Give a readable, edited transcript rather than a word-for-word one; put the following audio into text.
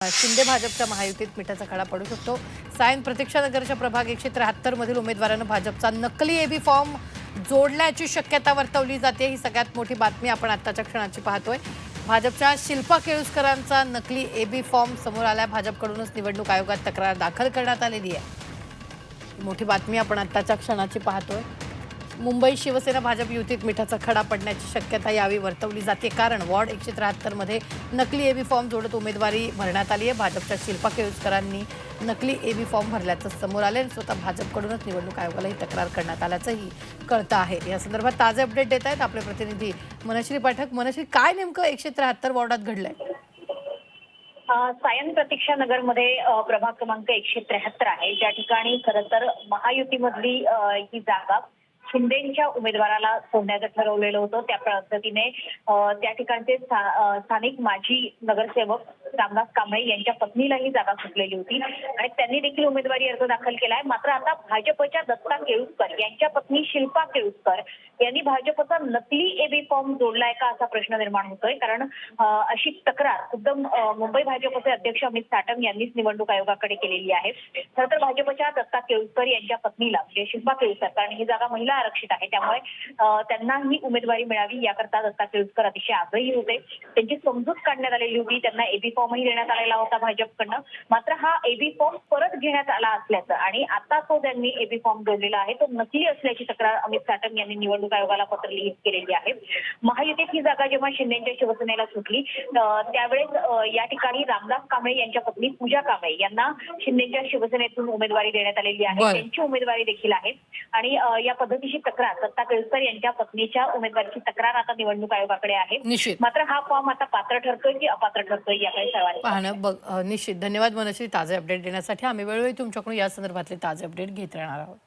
शिंदे भाजपच्या महायुतीत मिठाचा खडा पडू शकतो। सायन प्रतीक्षानगरच्या प्रभाग 173 मधील उमेदवारानं भाजपचा नकली एबी फॉर्म जोडल्याची शक्यता वर्तवली जाते। ही सगळ्यात मोठी बातमी आपण आत्ताच्या क्षणाची पाहतोय। भाजपच्या शिल्पा केळुसकरांचा नकली एबी फॉर्म समोर आलाय। भाजपकडूनच निवडणूक आयोगात तक्रार दाखल करण्यात आलेली आहे। मोठी बातमी आपण आत्ताच्या क्षणाची पाहतोय। मुंबई शिवसेना भाजप युतीत मिठाचा खडा पडण्याची शक्यता यावेळी वर्तवली जाते, कारण वॉर्ड 173 मध्ये नकली एबी फॉर्म जोडत उमेदवारी भरण्यात आली आहे। भाजपच्या शिल्पा केळुसकरांनी नकली एबी फॉर्म भरल्याचं समोर आले आणि स्वतः भाजपकडूनच निवडणूक आयोगाला ही तक्रार करण्यात आल्याचंही कळतं आहे। या संदर्भात ताजे अपडेट देत आहेत आपले प्रतिनिधी मनश्री पाठक। मनश्री, काय नेमकं 173 वॉर्डात घडलंय? सायन प्रतीक्षा नगरमध्ये प्रभाग क्रमांक 173 आहे, ज्या ठिकाणी खरं तर महायुतीमधली ही जागा शिंदेच्या उमेदवाराला सोडण्याचं ठरवलेलं होतं। त्या पद्धतीने त्या ठिकाणचे स्थानिक माजी नगरसेवक रामदास कांबळे यांच्या पत्नीला ही जागा सुटलेली होती आणि त्यांनी देखील उमेदवारी अर्ज दाखल केलाय। मात्र आता भाजपच्या दत्ता केळुसकर यांच्या पत्नी शिल्पा केळुसकर यांनी भाजपचा नकली एबी फॉर्म जोडलाय का असा प्रश्न निर्माण होतोय, कारण अशी तक्रार खुद्द मुंबई भाजपचे अध्यक्ष अमित साटम यांनीच निवडणूक आयोगाकडे केलेली आहे। खरं तर भाजपच्या दत्ता केळुसकर यांच्या पत्नीला म्हणजे शिल्पा केळुसकर, कारण ही जागा महिला आरक्षित आहे, त्यामुळे त्यांना ही उमेदवारी मिळावी याकरता दत्ता केळुसकर अतिशय आग्रही होते। त्यांची समजूत काढण्यात आलेली होती, त्यांना एबी फॉर्मही देण्यात आलेला होता भाजपकडनं। मात्र हा एबी फॉर्म परत घेण्यात आला असल्याचं आणि आता तो त्यांनी एबी फॉर्म जोडलेला आहे तो नकली असल्याची तक्रार अमित साटम यांनी निवडणूक आयोगाला पत्र लिहित केलेली आहे। महायुतीत ही जागा जेव्हा शिंदेच्या शिवसेनेला सुटली त्यावेळेस या ठिकाणी रामदास कांबळे यांच्या पत्नी पूजा कांबळे यांना शिंदेच्या शिवसेनेतून उमेदवारी देण्यात आलेली आहे। त्यांची उमेदवारी देखील आहे आणि या पद्धतीची तक्रार दत्ता केळुसकर यांच्या पत्नीच्या उमेदवारीची तक्रार आता निवडणूक आयोगाकडे आहे। मात्र हा फॉर्म आता पात्र ठरतोय की अपात्र ठरतोय याकडे सर्वांनी पाहणं निश्चित। धन्यवाद मनश्री ताजे अपडेट देण्यासाठी। आम्ही वेळोवेळी तुमच्याकडून या संदर्भातले ताजे अपडेट घेत राहणार आहोत।